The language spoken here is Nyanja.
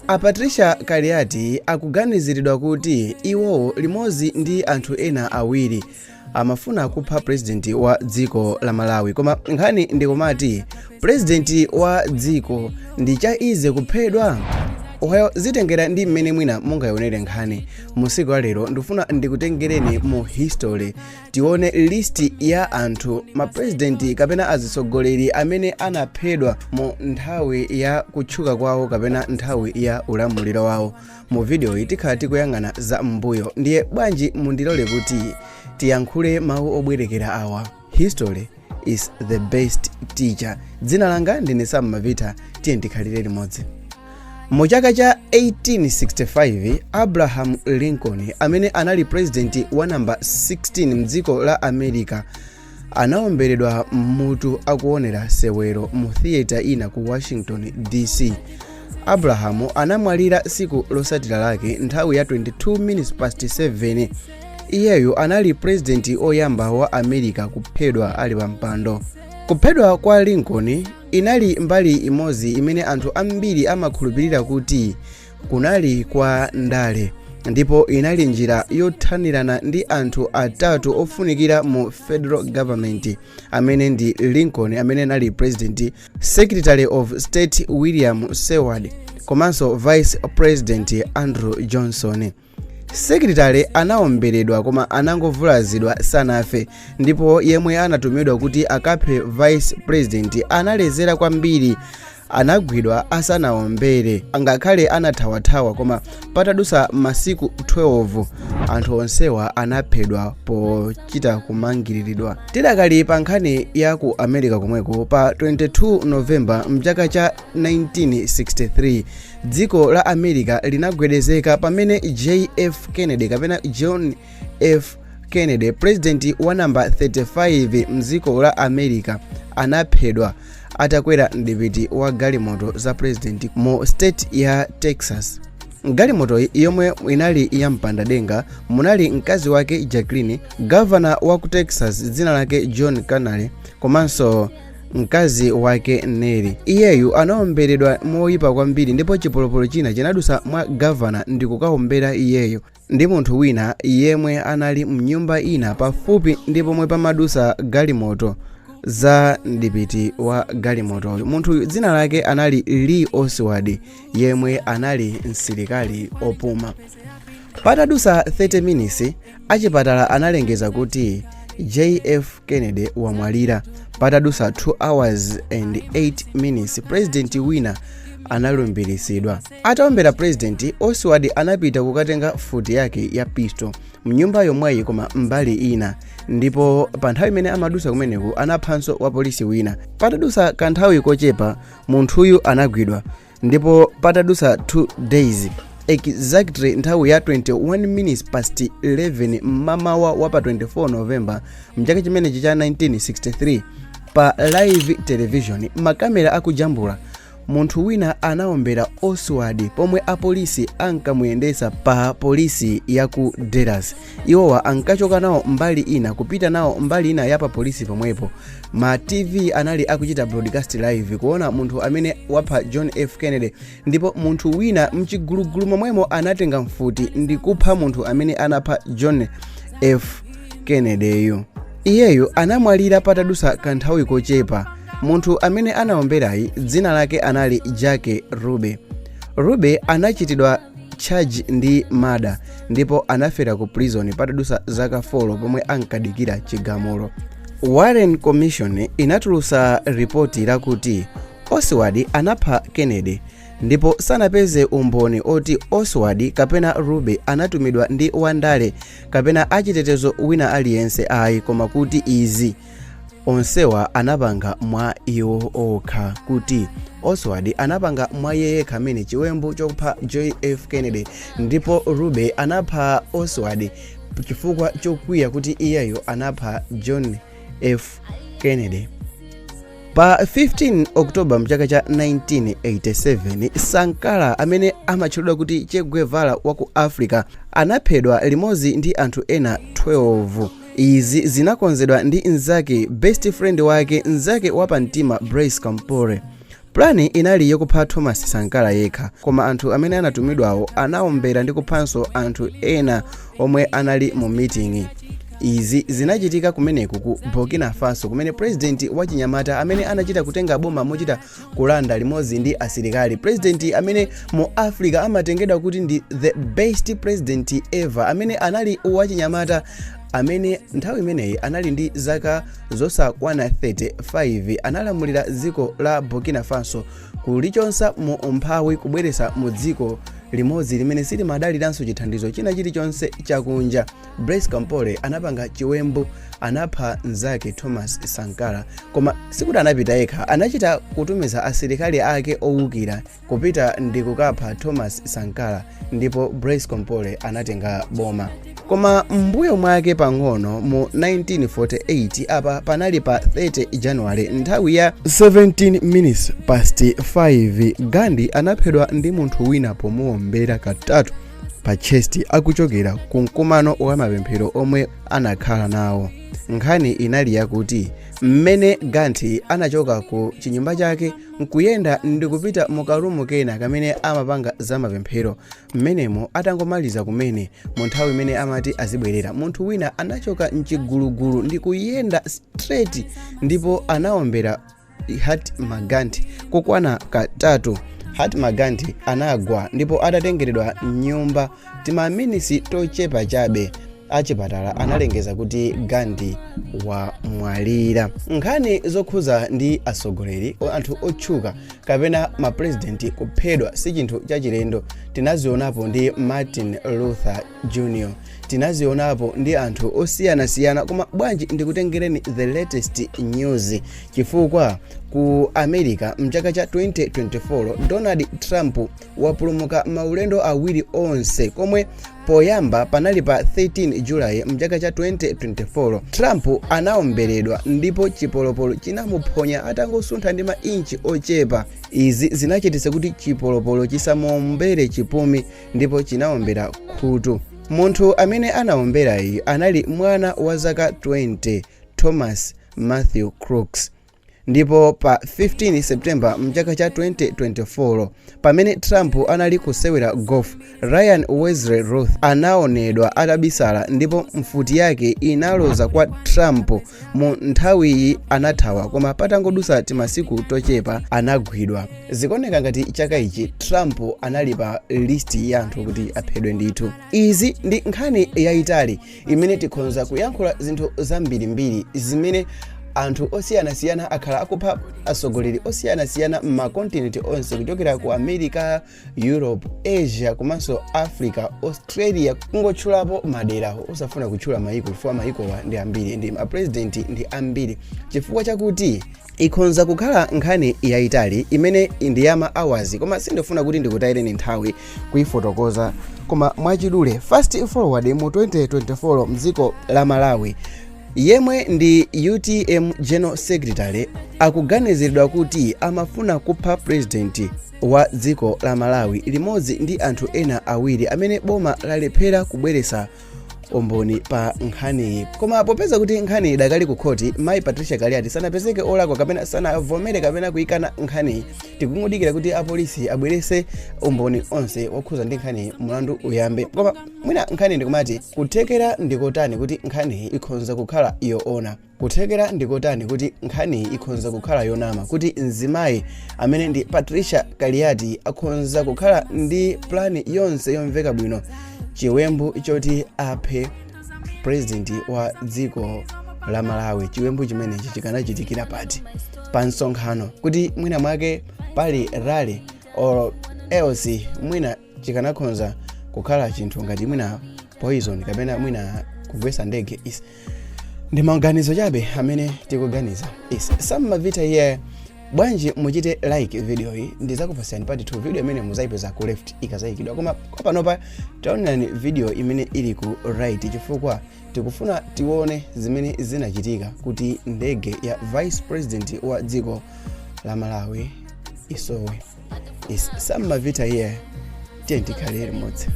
A Patricia Kaliati akuganiziridwa kuti iwo limodzi ndi anthu ena awiri amafuna kupha president wa dziko la Malawi. Koma nkhani ndikumati president wa dziko ndi chaize kuphedwa. Ohayo zitengera ndi mmene mwina mungayonere nkhani. Musiku wa lero ndifuna ndikutengereni mu history tione list ya anthu ma president kapena azisogoleri amene anaphedwa mu nthawi ya kutchuka kwawo kapena nthawi ya ulamuliro wawo. Mu video iyi tikhala tikuyang'ana za mbuyo. Ndiye bwanji mundilole kuti tiyankhule mawu obwerekera awa. History is the best teacher. Dzina langa ndine Sam Mavita, tiye ndikhalire limodzi. Mu chaka cha 1865 Abraham Lincoln amene anali president wa namba 16 mdziko la America anaomberedwa mutu akuonera sewero mu theater ina ku Washington DC. Abraham anamwalira siku losatira lake nthawi ya 22 minutes past 7. Iyeyu anali president oyamba wa America kuphedwa ali pa mpando. Kuphedwa kwa Lincoln inali mbali imodzi imene anthu ambiri amakhulupirira kuti kunali kwa ndale, ndipo inali njira yothanirana ndi anthu atatu ofunikira mu federal government amene ndi Lincoln amene anali president, Secretary of State William Seward komanso Vice President Andrew Johnson. Secretary anaomberedwa koma anangovulazidwa sanafe, ndipo yemwe anatumidwa kuti akaphe Vice President analezera kwambiri, anagwidwa asanaombere ngakhale anathawathawa, koma patadusa masiku 12 anthu onsewa anaphedwa pochita kumangiriridwa. Tidakali pa nkhani ya ku America komweko pa 22 November mchaka cha 1963 dziko la America linagwedezeka pamene JF Kennedy kapena John F Kennedy, president wa namba 35 mdziko la America, anaphedwa atakwera ndipiti wa galimoto za president mu state ya Texas. Galimoto yomwe inali ya mpanda munali mkazi wake Jacqueline, governor wa ku Texas dzina lake John Canale, komanso mkazi wake Nelly. Iyeyu anaomberedwa moyipa kwambiri, ndipo chipolopolo china chinadusa mwa governor ndi kukaombera iyeyo ndi munthu wina yemwe anali mnyumba ina pafupi ndipo mwe pamadusa galimoto za ndipiti wa galimoto. Munthu dzina lake anali Lee Oswald yemwe anali msilikali opuma. Patadusa 30 minutes achipatala analengeza kuti JF Kennedy wamwalira. Patadusa 2 hours and 8 minutes president wina analumbiritsidwa. Ataombera president, Oswald anapita kukatenga futi yake ya pistol mnyumba yomweyi koma mbali ina, ndipo pa nthawi imene amadusa kumeneku anaphanso wa polisi wina. Patadusa kanthawi kochepa munthuyu anagwidwa, ndipo patadusa 2 days exactly nthawi ya 21 minutes past 11 mmamawa wa pa 24 November mchaka chimenechi cha 1963 pa live television makamera akujambula munthu wina anaombera Oswald pomwe apolisi ankamuyendesa pa polisi ya ku Dallas. Iwowa ankachoka nawo mbali ina kupita nawo mbali ina ya pa polisi pomwepo. Ma TV anali akuchita broadcast live kuona munthu amene wapha John F Kennedy, ndipo munthu wina mchigulugulu momwemo anatenga mfuti ndi kupha munthu amene anapha John F Kennedy. Iyeyo anamwalira patadusa kanthawi kochepa. Munthu amene anaomberayi dzina lake anali Jack Ruby. Ruby anachitidwa charge ndi murder ndipo anafera ku prison patadusa zaka 4 pomwe ankadikira chigamulo. Warren Commission inatulusa ripoti lakuti Oswald anapha Kennedy, ndipo sanapeze umboni oti Oswald kapena Ruby anatumidwa ndi wandale kapena achitetezo wina aliyense ayi, koma kuti izi onsewa anapanga mwa iwo okha, kuti Oswald anapanga mwa yeye kamene chiwembu chokupha JF Kennedy, ndipo Ruby anapha Oswald chifukwa chokwiya kuti iyeyo anapha John F Kennedy. Pa 15 October mchaka cha 1987 Sankara amene amatchedwa kuti Che Guevara wa ku Africa anaphedwa limodzi ndi anthu ena 12. Izi zinakonzedwa ndi nzake best friend wake nzake wapamtima Blaise Compaoré. plani inali yokupha Thomas Sankara yekha, koma anthu amene anatumidwawo anaombera ndi kuphanso anthu ena omwe anali mu meeting. Izi zinachitika kumeneku ku Burkina Faso, kumene president wa chinyamata amene anachita kutenga boma mochita kulanda limodzi ndi asilikali, president amene mu Africa amatengedwa kuti ndi the best president ever, amene anali wa chinyamata, amene nthawi imeneyi anali ndi zaka zosakwana 35, analamulira dziko la Burkina Faso kulichonsa mu umphawi kubweresa mu dziko limodzi limene silimadaliranso chithandizo china chilichonse chakunja. Blaise Compaoré anapanga chiwembu, anapha mnzake Thomas Sankara, koma sikuti anapita yekha, anachita kutumiza asilikali ake owukira kupita ndi kukapha Thomas Sankara, ndipo Blaise Compaoré anatenga boma. Koma mbuyo mwake pang'ono mu 1948 apa panali pa 30 January nthawi ya 17 minutes past 5, Gandhi anaphedwa ndi munthu wina pomuombera katatu pa chest akuchokera ku mkumano wa mapemphero omwe anakhala nawo. Nkhani inali yakuti mmene Gandhi anachoka ku chinyumba chake nkuyenda ndi kupita mu karumu kena kamene amapanga za mapemphero. Mmenemo atangomaliza kumene mu nthawi imene amati azibwerera, munthu wina anachoka mchigulugulu ndi kuyenda straight ndipo anaombera Mahatma Gandhi kokwana katatu. Mahatma Gandhi anagwa ndipo atatengeredwa nyumba timaminisi tochepa chabe. Achipatala analengeza kuti Gandhi wamwalira. Nkhani zokhuza ndi asogoleri anthu otchuka kapena ma president kuphedwa si chinthu chachilendo. Tinazionapo ndi Martin Luther Jr., tinazionapo ndi anthu osiyanasiyana, koma bwanji ndikutengereni the latest news chifukwa ku America mchaka cha 2024 Donald Trump wapulumuka maulendo awiri onse, komwe poyamba panali pa 13 July mchaka cha 2024 Trump anaomberedwa ndipo chipolopolo chinamuphonya atangosuntha ndi mainchi ochepa. Izi zinachititsa kuti chipolopolo chisamuombere chipumi ndipo chinaombera khutu. Munthu amene anaombera iyi anali mwana wa zaka 20 Thomas Matthew Crooks. Ndipo pa 15 September mchaka cha 2024 pamene Trump anali kusewera golf, Ryan Wesley Roth anaonedwa atabisala ndipo mfuti yake inaloza kwa Trump. Mu nthawiyi anathawa, koma patangodusa timasiku tochepa anagwidwa. Zikuoneka ngati chaka ichi Trump anali pa listi ya anthu kuti aphedwe ndithu. Izi ndi nkhani yayitali imene tikhonza kuyankhula zinthu zambirimbiri zimene anthu osiyanasiyana akhala akupha asogoleri osiyanasiyana m'makontinenti onse kuchokera ku America, Europe, Asia komanso Africa, Australia, kungotchulapo maderawo osafuna kutchula mayiko chifukwa mayikowa ndi ambiri ndi mapresidenti ndi ambiri, chifukwa chakuti ikhonza kukhala nkhani yayitali imene ndi ya ma hours, koma sindifuna kuti ndikutayireni nthawi kuyifotokoza. Koma mwachidule fast forward mu 2024 mdziko la Malawi, yemwe ndi UTM General Secretary akuganiziridwa kuti amafuna kupha president wa dziko la Malawi limodzi ndi anthu ena awiri amene boma lalephera kubweresa umboni pa nkhani. Koma popeza kuti nkhani idakali ku khoti, Mai Patricia Kaliati sanapezeke olakwa kapena sanavomere kapena kuyikana nkhani, tikungodikira kuti apolisi abwerese umboni onse okhuza ndi nkhani mulandu uyambe. Koma mwina nkhani ndikumati kuthekera ndikotani kuti nkhani ikhonza kukhala yoona, kuthekera ndikotani kuti nkhani ikhonza kukhala yonama, kuti mzimayi amene ndi Patricia Kaliati akhonza kukhala ndi plani yonse yomveka bwino, chiwembu choti aphe president wa dziko la Malawi. Chiwembu chimenechi chikanachitikira pati pa nsonkhano, kuti mwina mwake pali rally or else mwina chikanakhonza kukhala chinthu ngati mwina poison kapena mwina kugwesa ndege. Ndi maganizo chabe amene tikuganiza. Samavita here, bwanji muchite like video hii, ndizakupasani part 2 video imene muzayipeza ku left ikazayikidwa, koma kwa panopa taonani video imene ili ku right chifukwa tikufuna tione zimene zinachitika kuti ndege ya vice president wa dziko la Malawi isowe. Samavita here, tiye tikhale limodzi.